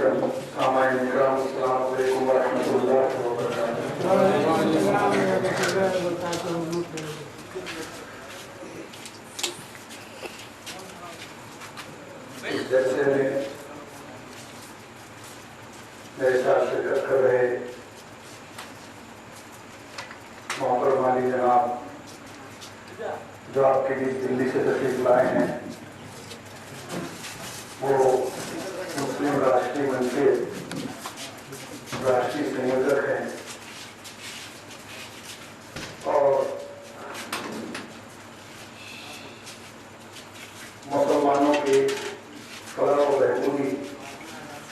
سامعین کرام السلام علیکم ورحمۃ اللہ وبرکاتہ۔ اس جلسے میں میرے ساتھ شرکت کر رہے محترم مالی جناب جو آپ کے لیے دلی سے تشریف لائے ہیں، وہ مسلم راشٹری منچ کے راشٹری سنیوجک ہیں اور مسلمانوں کی فلاح و بہبودی،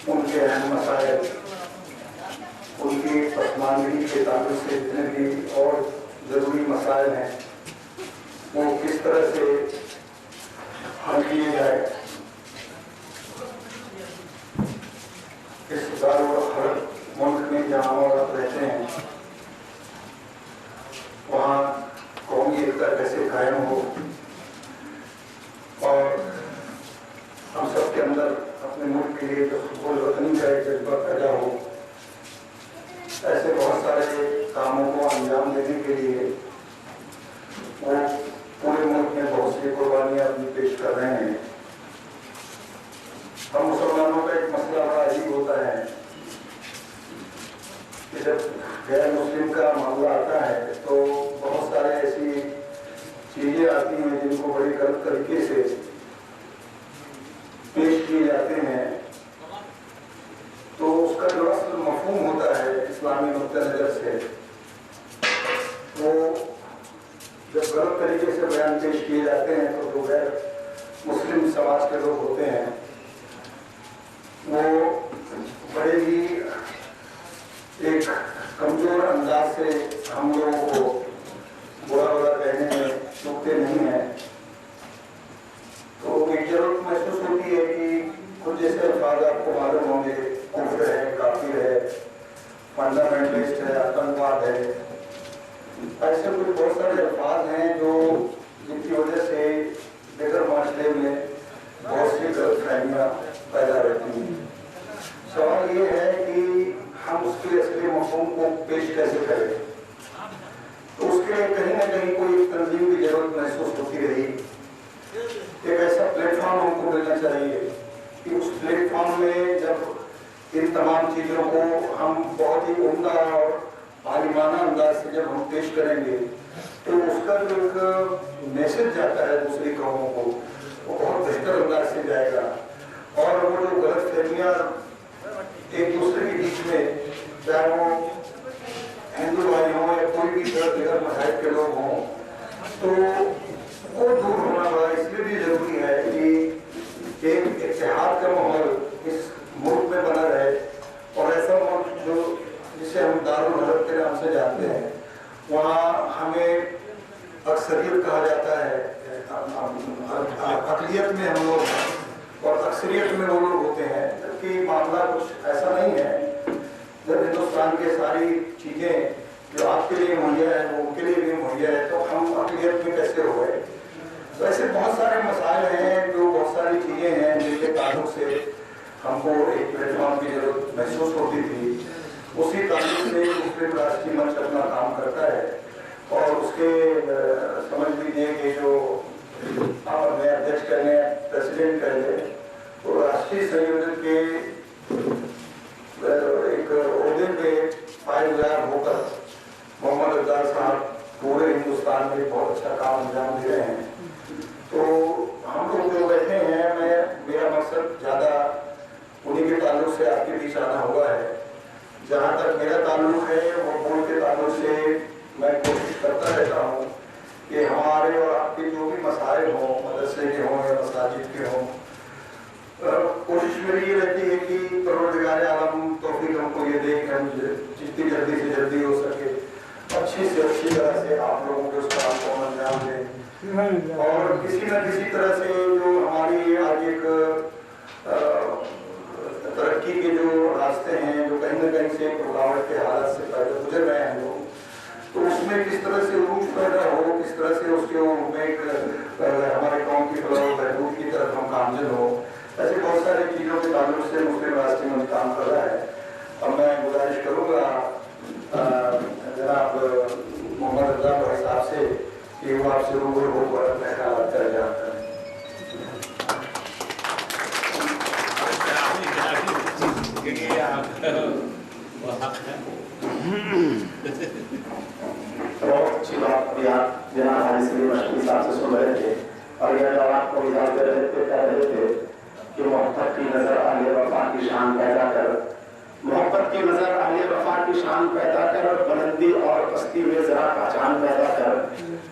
ان کے اہم مسائل، ان کی پسماندگی کے تعلق سے جتنے بھی اور ضروری مسائل ہیں وہ کس طرح سے حل کیے جائے، اس دارالحرب ملک میں جہاں عورت رہتے ہیں وہاں قومی ایکتا کیسے قائم ہو اور ہم سب کے اندر اپنے ملک کے لیے جو حب الوطنی کا ایک جذبہ پیدا ہو، ایسے بہت سارے کاموں کو انجام دینے کے لیے وہ پورے ملک میں بہت سی قربانیاں اپنی پیش کر رہے ہیں۔ ہم مسلمانوں کا ایک مسئلہ بڑا عجیب ہوتا ہے کہ جب غیر مسلم کا معاملہ آتا ہے تو بہت سارے ایسی چیزیں آتی ہیں جن کو بڑی غلط طریقے سے پیش کیے جاتے ہیں، تو اس کا جو اصل مفہوم ہوتا ہے اسلامی نقطہ نظر سے وہ جب غلط طریقے سے بیان پیش کیے جاتے ہیں تو جو غیر مسلم سماج کے لوگ ہوتے ہیں وہ بڑے ہی ایک کمزور انداز سے ہم لوگوں کو برا برا کہنے میں چوکتے نہیں ہیں، تو ایک ضرورت محسوس ہوتی ہے کہ کچھ جیسے الفاظ آپ کو معلوم ہوں گے، کفر ہے، کافر ہے، فنڈامنٹلسٹ ہے، آتنکواد ہے، ایسے کچھ بہت سارے الفاظ ہیں جو جن کی وجہ سے دیگر معاشرے میں بہت سی غلط فہمیاں پیدا رہتی ہیں۔ سوال یہ ہے کہ ہم اس کے اصلی مفہوم کو پیش کیسے کریں، تو اس کے لیے کہیں نہ کہیں کوئی تنظیم کی ضرورت محسوس ہوتی رہی۔ ایک ایسا پلیٹ فارم ہم کو ملنا چاہیے کہ اس پلیٹ فارم میں جب ان تمام چیزوں کو ہم بہت ہی عمدہ اور عالمانہ انداز سے جب ہم پیش کریں گے تو اس کا جو ایک میسج جاتا ہے دوسری قوموں کو وہ بہت بہتر انداز سے جائے گا، اور وہ جو غلط فہمیاں ایک دوسرے کے بیچ میں، چاہے وہ ہندو بھائی ہوں یا کوئی بھی دیگر مذاہب کے لوگ ہوں، تو وہ دور ہونا بڑا اس لیے بھی ضروری ہے کہ ایک اتحاد کا ماحول اس ملک میں بنا رہے، اور ایسا ملک جو جسے ہم دارالحرب کے نام سے جانتے ہیں وہاں ہمیں اکثریت کہا جاتا ہے، اقلیت میں ہم لوگ ہیں اور اکثریت میں وہ لوگ ہوتے ہیں، جبکہ معاملہ کچھ ایسا نہیں ہے۔ جب ہندوستان کے ساری چیزیں جو آپ کے لیے مہیا ہے وہ ان کے لیے بھی مہیا ہے تو ہم اقلیت میں کیسے ہو گئے؟ تو ایسے بہت سارے مسائل ہیں، جو بہت ساری چیزیں ہیں جن کے تعلق سے ہم کو ایک پلیٹ فارم کی ضرورت محسوس ہوتی تھی۔ اسی تعلق سے مسلم راشٹری منچ اپنا کام کرتا ہے، اور اس کے سمجھ لیجیے کہ جو میں ادھیش کرنے پریسیڈنٹ کر لے تو راشٹری سنیوجک کے ایک عہدے پہ پائیدار ہو کر محمد افضال صاحب پورے ہندوستان میں بہت اچھا کام انجام دے رہے ہیں۔ تو ہم لوگ جو بیٹھے ہیں، میرا مقصد زیادہ انہیں کے تعلق سے آپ کے بیچ آنا ہوا ہے۔ جہاں تک میرا تعلق ہے وہ ملک کے تعلق سے میں کوشش کرتا رہتا ہوں کہ ہمارے اور آپ کے جو بھی مسائل ہوں، مدرسے کے ہوں یا مساجد کے ہوں، کوشش میری یہ رہتی ہے کہ پروردگار عالم توفیق ہم کو یہ دے کہ ہم جتنی جلدی سے جلدی ہو سکے اچھی سے اچھی طرح سے آپ لوگوں کے اس کام کو انجام دیں، اور کسی نہ کسی طرح سے جو ہماری آج ایک ترقی کے جو راستے ہیں جو کہیں نہ کہیں سے رکاوٹ کے حالات سے پہلے گزر رہے ہیں لوگ، تو اس میں کس طرح سے عروج پیدا ہو، کس طرح سے اس کے ہمارے قوم کی فلاح و بہبود کی طرف ہم گامزن ہو، ایسے بہت ساری چیزوں کے تعلق سے مسلم راشٹری منچ کام کیونکہ آپ وہ حق ہے. بہت اچھی بات ابھی آپ جناب حاجی سلیم مشکل صاحب سے سن رہے تھے اور یہ آپ کو اظہار کر رہے تھے کہ محبت کی نظر اہل وفا کی شان پیدا کر، محبت کی نظر اہل وفا کی شان پیدا کر، بلندی اور پستی میں ذرا پہچان پیدا کر.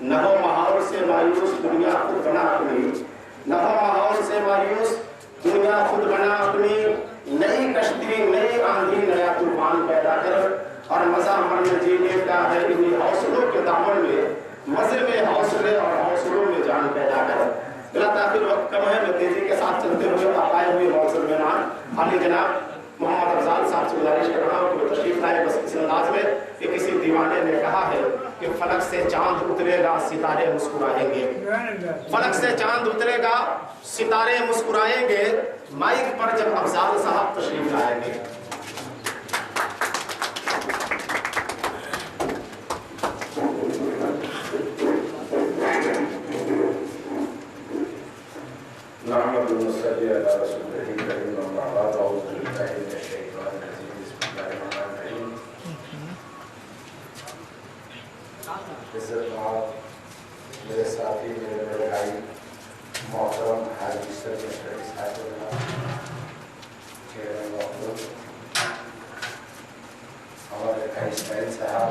نہو ماحول سے مایوس دنیا خود بنا اپنی، نہو ماحول سے مایوس دنیا خود بنا اپنی، نئی کشتی نئی آندھی نیا طوفان پیدا کر. اور مزہ من جینے کا ہے انہیں حوصلوں کے دامن میں، مزے میں حوصلے اور حوصلوں میں جان پیدا کر. بلا تاخیر وقت کم ہے، میں تیزی کے ساتھ چلتے ہوئے آپ آئے ہوئے موصل مہمان حالی جناب محمد افضال صاحب سے گزارش کر رہا ہوں کہ وہ تشریف لائے بس اس انداز میں کہ کسی دیوانے نے کہا ہے کہ فلک سے چاند اترے گا ستارے مسکرائیں گے، فلک سے چاند اترے گا ستارے مسکرائیں گے، مائک پر جب افضال صاحب تشریف لائیں گے. نحمد ونصلي على رسوله الكريم اما بعد اعوذ بالله من الشيطان الرجيم بسم الله الرحمن الرحيم. عزت مآب میرے ساتھی میرے بڑے بھائی محترم حاجی سلیم مشکل صاحب، چیئرمین محترم ہمارے بھائی اسماعیل صاحب،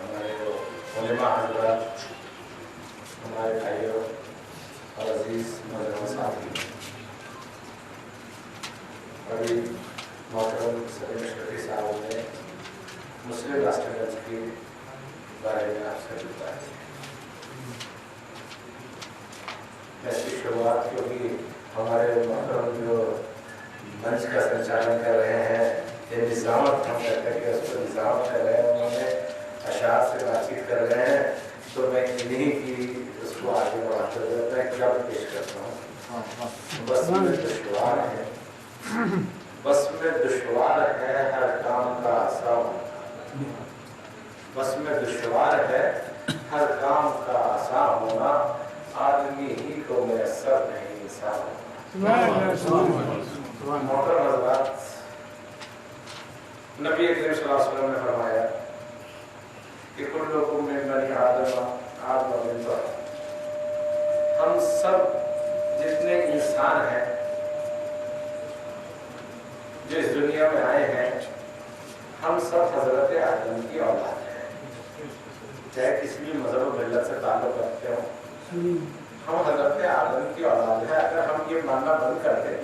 ہمارے علماء حضرات، ہمارے بھائیوں اور عزیز نوجوان ساتھی، ابھی محترم سلیم مشکل صاحب نے مسلم راشٹر کے بارے میں آپ سے بتایا. ایسی شروعات کیونکہ ہمارے محترم جو منچ کا سنچالن کر رہے ہیں، یہ نظامت ہم کہتے ہیں کہ اس کو نظام کر رہے ہیں، انہوں نے اشعار سے بات چیت کر رہے ہیں، تو میں انہیں کی اس کو آگے بڑھاتے ہوئے میں کیا پیش کرتا ہوں. بس میں دشوار ہے، بس میں دشوار ہے ہر کام کا آسان، بس میں دشوار ہے ہر کام کا آسان ہونا، آدمی ہی کو میسر نہیں انسان. محترم حضرات، نبی کریم صلی اللہ علیہ وسلم نے فرمایا کہ کلکم من بنی آدم آدم من تراب. ہم سب جتنے انسان ہیں جو اس دنیا میں آئے ہیں، ہم سب حضرت آدم کی اولاد ہیں. چاہے کسی بھی مذہب و ملت سے تعلق رکھتے ہوں، ہم حضرت آدم کی اولاد ہیں. اگر ہم یہ ماننا بند کر دیں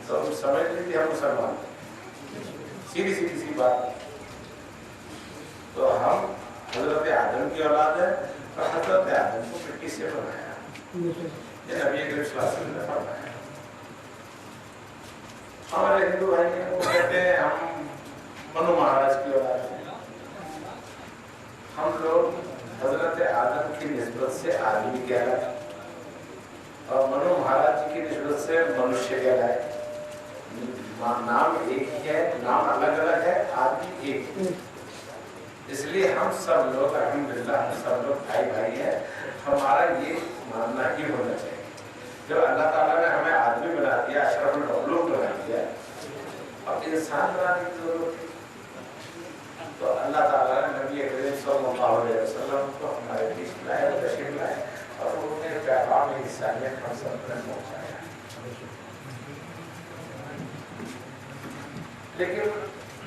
تو ہم سمجھ لیں کہ ہم مسلمان ہیں. سیدھی سیدھی سی بات. تو ہم حضرت آدم کی اولاد ہیں اور حضرت آدم کو مٹی سے بنایا. یہ نبی کریم صلی اللہ علیہ وسلم نے فرمایا. ہمارے ہندو بھائی ہیں وہ کہتے ہیں ہم منو مہاراج کی اولاد ہیں. ہم لوگ حضرت آدم کی نسبت سے آدمی کہلائے اور منو مہاراج جی کی نسبت سے منشیہ کہلائے. نام ایک ہی ہے، نام الگ الگ ہے، آدمی ایک ہے. اس لیے ہم سب لوگ الحمدللہ ہم سب لوگ بھائی بھائی ہیں. ہمارا یہ ماننا ہی ہونا چاہیے. جب اللہ تعالیٰ نے ہمیں آدمی بنا دیا، اشرف المخلوق بنا دیا، اب انسان بنانے کی ضرورت ہے. تو اللہ تعالیٰ نے نبی کریم صلی اللہ علیہ وسلم کو ہمارے بیچ لائے اور تشریف لائے اور انہوں نے پیغام انسانیت ہم سب تک پہنچایا. لیکن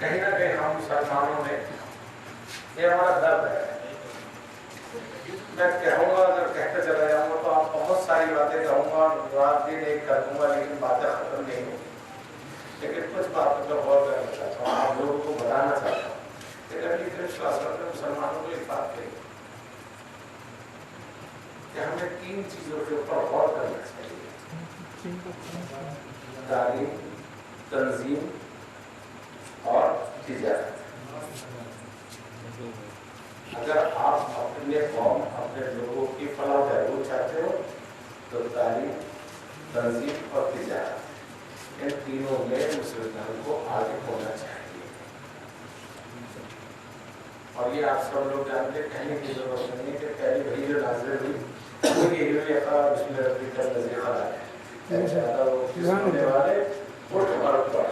کہیں نہ کہیں ہم مسلمانوں میں یہ ہمارا درد ہے. میں کہوں گا، اگر کہتے چلا جاؤں گا تو آپ بہت ساری باتیں کہوں گا، رات دن ایک کر دوں گا، لیکن باتیں ختم نہیں ہوں. لیکن کچھ باتوں پر غور کرنا چاہتا ہوں، آپ لوگوں کو بتانا چاہتا ہوں کہ نبی کریم صلی اللہ علیہ وسلم نے مسلمانوں کو ایک بات کہی کہ ہمیں 3 چیزوں کے اوپر غور کرنا چاہیے: تعلیم، تنظیم اور تجارت. اگر آپ اپنے قوم، اپنے لوگوں کی فلاح و بہبود چاہتے ہو تو تعلیم، تنظیم اور تجارت، ان تینوں میں مسلمان کو آگے ہونا چاہیے. اور یہ آپ سب لوگ جانتے، کہنے کی ضرورت نہیں ہے کہ پہلی وحی جو نازل ہوئی وہ یہی ہوئی اقرا بسم ربک الذی خلق. ہونے والے اٹھ اور پڑھ.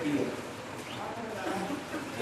3।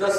10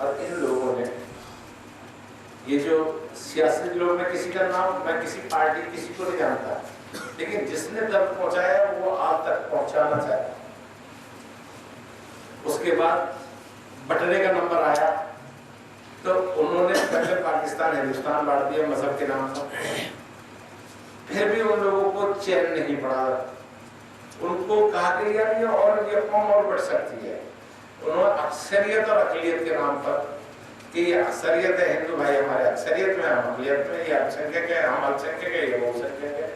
اور ان لوگوں نے یہ جو سیاسی لوگ، میں کسی کا نام، میں کسی پارٹی کسی کو نہیں جانتا، لیکن جس نے درد پہنچایا وہ آپ تک پہنچانا چاہتا۔ اس کے بعد بٹنے کا نمبر آیا تو انہوں نے پہلے پاکستان ہندوستان بانٹ دیا مذہب کے نام پر، پھر بھی ان لوگوں کو چین نہیں پڑا، ان کو کہا کہ یار یہ قوم اور بڑھ سکتی ہے۔ انہوں نے اکثریت اور اقلیت کے نام پر کہ یہ اکثریت ہے، ہندو بھائی ہمارے اکثریت میں، ہم اقلیت میں، یہ السنکھیک ہے، ہم السنکھیک ہے، یہ وہ السنکھیک ہے۔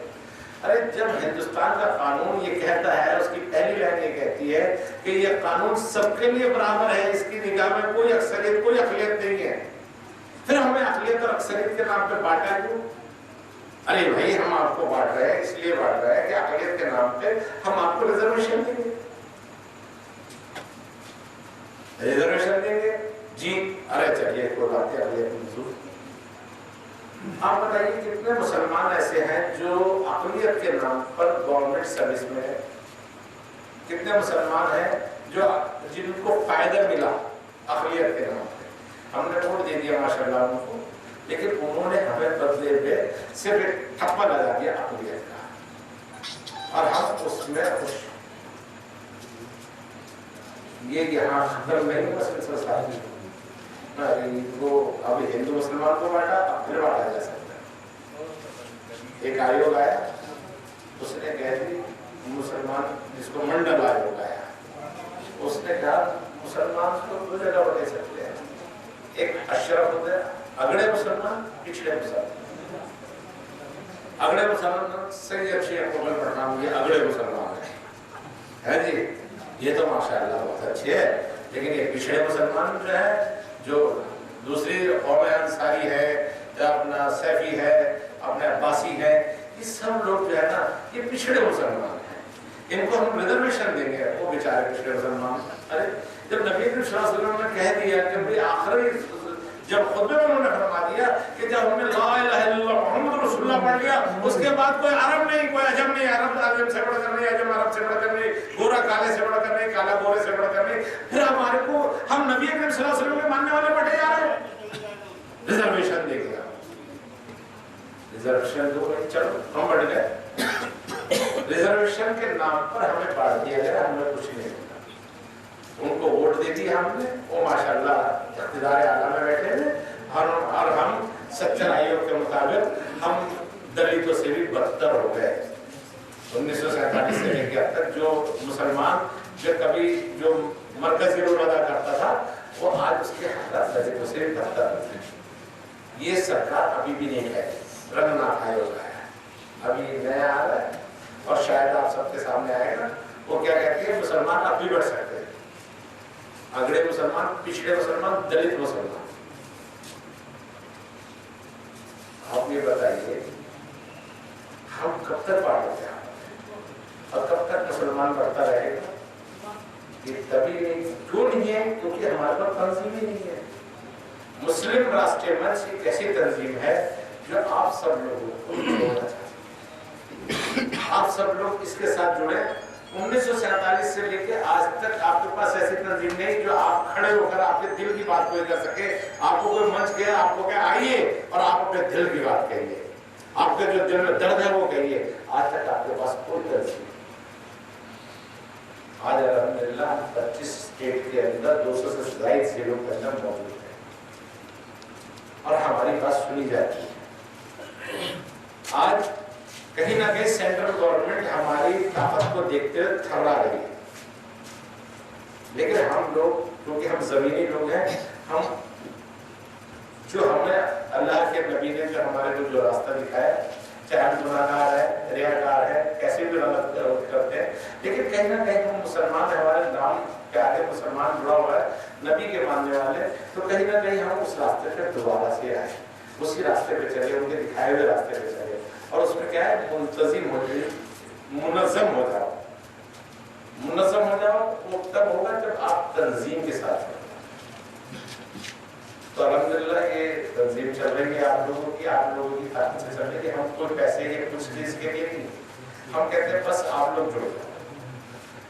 ارے جب ہندوستان کا قانون یہ کہتا ہے، اس کی پہلی لائن یہ کہتی ہے کہ یہ قانون سب کے لیے برابر ہے، اس کی نگاہ میں کوئی اکثریت کوئی اقلیت نہیں ہے، پھر ہمیں اقلیت اور اکثریت کے نام پہ بانٹا کیوں؟ ارے بھائی ہم آپ کو بانٹ رہے ہیں، اس لیے بانٹ رہے ہیں کہ اقلیت کے نام پہ ہم آپ کو ریزرویشن دیں گے، ریزرویشن دیں گے جی۔ ارے چلیے کوئی بات ہے، اقلیت منظور۔ آپ بتائیے کتنے مسلمان ایسے ہیں جو اقلیت کے نام پر گورنمنٹ سروس میں ہیں؟ کتنے مسلمان ہیں جو جن کو فائدہ ملا اقلیت کے نام پہ؟ ہم نے ووٹ دے دیا ماشاءاللہ ان کو، لیکن انہوں نے ہمیں بدلے میں صرف ایک ٹھپا لگا دیا اقلیت کا، اور ہم اس میں خوش۔ یہ یہاں ختم نہیں ہوا سلسلہ ساتھی کو، ابھی ہندو مسلمان کو بانٹا، اب پھر بانٹا جا سکتا ہے۔ ایک آیوگ آیا، اس نے کہہ دی مسلمان، جس کو منڈل آیوگ آیا، اس نے کہا مسلمان کو دو جگہ بٹے سکتے ہیں، ایک اشرف ہوتے ہیں اگڑے مسلمان، پچھڑے مسلمان۔ اگڑے مسلمان سید شیخ مغل پڑھنا، یہ اگڑے مسلمان ہے جی، یہ تو ماشاءاللہ بہت اچھے ہے، لیکن یہ پچھڑے مسلمان جو ہے، جو دوسری قوم انصاری ہے، اپنا سیفی ہے، اپنے عباسی ہے، یہ سب لوگ جو ہے نا یہ پچھڑے مسلمان ہیں، ان کو ہم ریزرویشن دیں گے، وہ بیچارے پچھڑے مسلمان۔ ارے جب نبی کریم صلی اللہ علیہ وسلم نے کہہ دیا کہ بھئی آخری جب خطبے میں انہوں نے فرما دیا کہ جب ہم نے لا الہ الا اللہ محمد رسول اللہ پڑھ لیا، اس کے بعد کوئی عرب نہیں، کوئی عجم نہیں، عرب عجم سے بڑھ کر نہیں، عجم عرب سے بڑھ کر نہیں، گورا کالے سے بڑھ کر نہیں، کالا گورے سے بڑھ کر نہیں، پھر ہمارے کو ہم نبی کریم صلی اللہ علیہ وسلم کے ماننے والے بڑھے جا رہے ہیں۔ ریزرویشن دے گیا، ریزرویشن دو گئے، چلو ہم بڑھ گئے، ریزرویشن کے نام پر ہمیں بانٹ دیا گیا، ہمیں کچھ نہیں ملا۔ ان کو ووٹ دے دی ہم نے، وہ ماشاءاللہ اقتدار اعلیٰ میں بیٹھے ہیں، اور ہم سچائیوں کے مطابق ہم دلتوں سے بھی بدتر ہو گئے۔ 1947 سے لے کے اب تک جو مسلمان جو کبھی جو مرکزی رول ادا کرتا تھا، وہ آج اس کے حالات دلتوں سے بھی بدتر ہوتے ہیں۔ یہ سرکار ابھی بھی نہیں ہے، رنگ نہ کھائے ہو گیا ہے، ابھی نیا آ رہا ہے، اور شاید آپ سب کے سامنے آئے گا۔ وہ کیا کہتے ہیں؟ مسلمان اب بھی بڑھ سکتے ہیں، اگڑے مسلمان، پچھڑے مسلمان، دلت مسلمان۔ آپ یہ بتائیے ہم کب تک بانٹتے ہیں اور کب تک مسلمان بڑھتا رہے گا؟ یہ تبھی نہیں، کیوں نہیں ہے؟ کیونکہ ہمارے پاس تنظیم ہی نہیں ہے۔ مسلم راشٹریہ منچ ایک ایسی تنظیم ہے جو آپ سب لوگوں کو جوڑنا چاہتے ہیں، آپ سب لوگ اس کے ساتھ جڑے۔ 1947 سے لے کے آج تک آپ کے پاس ایسی تنظیم نہیں جو آپ کھڑے ہو کر آپ کے دل کی بات کوئی کر سکے۔ آپ کو کوئی منچ گیا، آپ کو کیا آئیے اور آپ اپنے دل کی بات کہیے، آپ کے جو دل میں درد ہے وہ کہیے۔ آج تک آپ کے پاس کوئی تنظیم نہیں۔ آج الحمدللہ 25 اسٹیٹ کے اندر 200 سے زائد ضلعوں کے اندر موجود ہے، اور ہماری بات سنی جاتی ہے۔ آج کہیں نہ کہیں سینٹرل گورنمنٹ ہماری طاقت کو دیکھتے ہوئے تھرا رہی ہے، لیکن ہم لوگ کیونکہ ہم زمینی لوگ ہیں، ہم جو ہمیں اللہ کے نبی نے جو ہمارے کو جو راستہ دکھایا، چاہے ہم گناہگار ہیں، ریاکار ہیں، کیسے بھی غلط کرتے ہیں، لیکن کہیں نہ کہیں ہم مسلمان ہیں، ہمارے نام پیارے مسلمان جڑا ہوا ہے نبی کے ماننے والے، تو کہیں نہ کہیں ہم اس راستے پہ دوبارہ سے آئے، اسی راستے پہ چلے، ان کے دکھائے ہوئے راستے پہ چلے، اور اس میں کیا ہے؟ منتظم ہو جائے، منظم ہو جاؤ۔ منظم ہو جاؤ وہ تب ہوگا جب آپ تنظیم کے ساتھ ہو۔ تو الحمدللہ یہ تنظیم چل رہی ہے آپ لوگوں کی طاقت سے چل رہی ہے کہ ہم کوئی پیسے یا کچھ چیز کے لیے نہیں، ہم کہتے ہیں بس آپ لوگ جڑ جاؤ،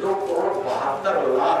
2,72,00,000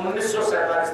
1947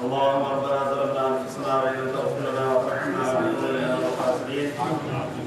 اللهم ربنا ظلمنا انفسنا وان لم تغفر لنا وترحمنا لنكونن من الخاسرين।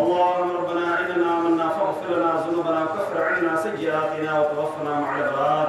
اللهم ربنا إننا آمنا فاغفر لنا ذنوبنا وكفر عنا سيئاتنا وتوفنا مع الأبرار।